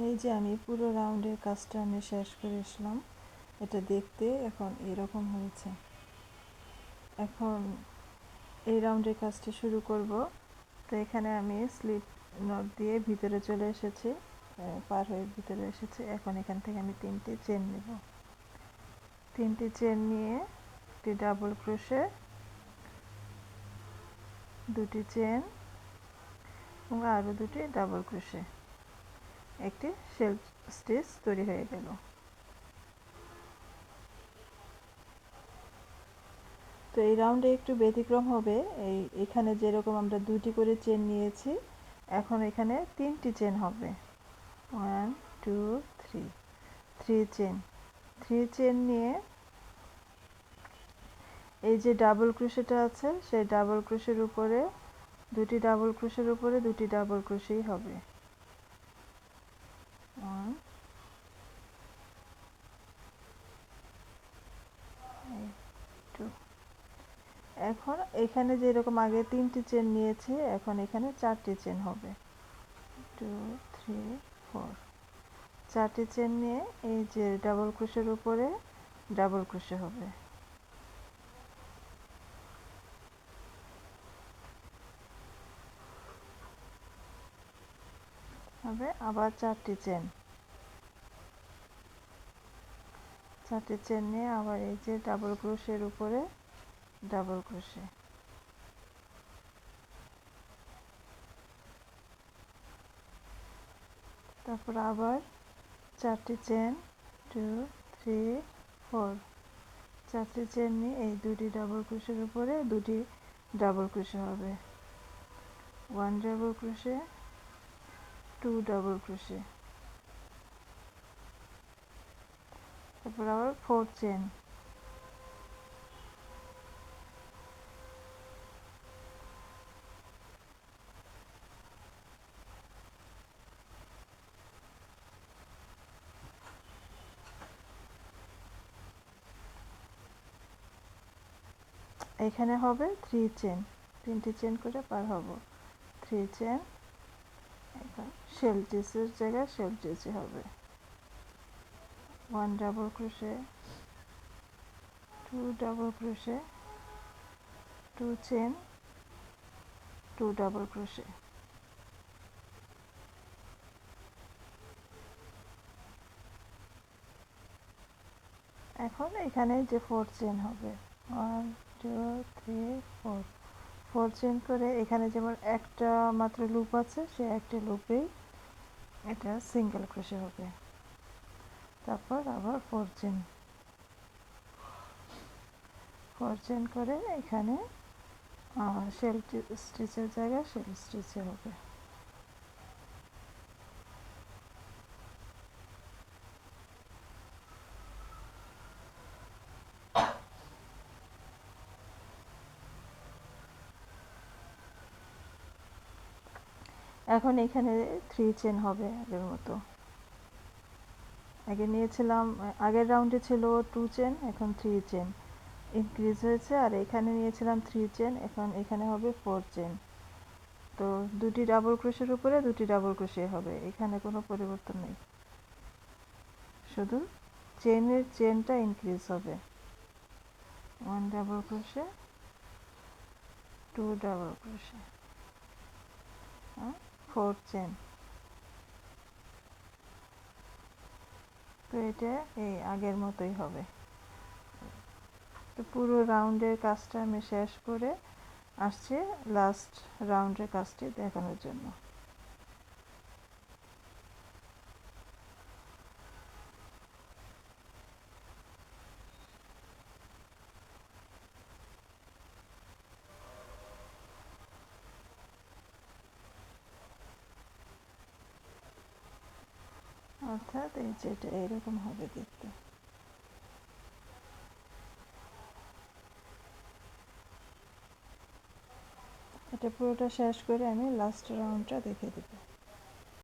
এই যে আমি পুরো রাউন্ডের কাজটা আমি শেষ করে আসলাম। এটা দেখতে এখন এরকম হয়েছে। এখন এই রাউন্ডের কাজটা শুরু করব। তো এখানে আমি স্লিপ নট দিয়ে ভিতরে চলে এসেছি, পার হয়ে ভিতরে এসেছি। এখন এখান থেকে আমি 3টি চেন নেব। 3টি চেন নিয়ে একটি ডাবল ক্রোশে, 2টি চেন এবং আরও 2টি ডাবল ক্রোশে, একটি শেল স্টিচ তৈরি হয়ে গেল। তো এই রাউন্ডে একটু ব্যতিক্রম হবে। এখানে যেরকম আমরা 2টি করে চেন নিয়েছি, এখন এখানে 3টি চেন হবে। 1 2 3, 3 চেন। 3 চেন নিয়ে এই যে ডাবল ক্রোশেটা আছে, সেই ডাবল ক্রোশের উপরে 2টি ডাবল ক্রোশের উপরে 2টি ডাবল ক্রোশেই হবে। 1 2। এখন এখানে যেরকম আগে 3টি চেন নিয়েছি, এখন এখানে 4টি চেন হবে। 2 3 4, 4টি চেন নিয়ে এই যে ডাবল ক্রোশের উপরে ডাবল ক্রোশে হবে। আবার 4টি চেন। 4টি চেন নিয়ে আবার এই যে ডাবল ক্রোশের উপরে ডাবল ক্রোশে। তারপর আবার 4টি চেন, 2 3 4, 4টি চেন নিয়ে এই 2টি ডাবল ক্রোশের উপরে 2টি ডাবল ক্রোশে হবে। 1 ডাবল ক্রোশে, 2 ডাবল ক্রোশে। তারপর আবার 4 চেন। এখানে হবে 3 চেন, 3টি চেন করে পার হব। 3 চেন। এখন শেল স্টিচের জায়গায় শেল স্টিচ হবে। 1 double crochet, 2 double crochet, 2 chain, 2 double crochet. এখন এখানে যে 4 চেন হবে, 1 2 3 4, 4 চেন করে এখানে যেমন একটা মাত্র লুপ আছে, সে একটা লুপেই এটা সিঙ্গেল ক্রোশে হবে। তারপর আবার 4 চেন। 4 চেন করে এখানে শেল স্টিচের জায়গায় শেল স্টিচে হবে। এখন এখানে 3 চেন হবে আগের মতো। আগে নিয়েছিলাম, আগের রাউন্ডে ছিল 2 চেন, এখন 3 চেন ইনক্রিজ হয়েছে। আর এখানে নিয়েছিলাম 3 চেন, এখন এখানে হবে 4 চেন। তো 2টি ডাবল ক্রোশের উপরে 2টি ডাবল ক্রোশে হবে, এখানে কোনো পরিবর্তন নেই, শুধু চেনটা ইনক্রিজ হবে। 1 double crochet, 2 double crochet, 4 chain. তো এটা এই আগের মতোই হবে। তো পুরো রাউন্ডের কাজটা আমি শেষ করে আসছি লাস্ট রাউন্ডের কাজটি দেখানোর জন্য। অর্থাৎ এই যেটা এরকম হবে দেখতে। এটা পুরোটা শেষ করে আমি লাস্ট রাউন্ডটা দেখে দেবো।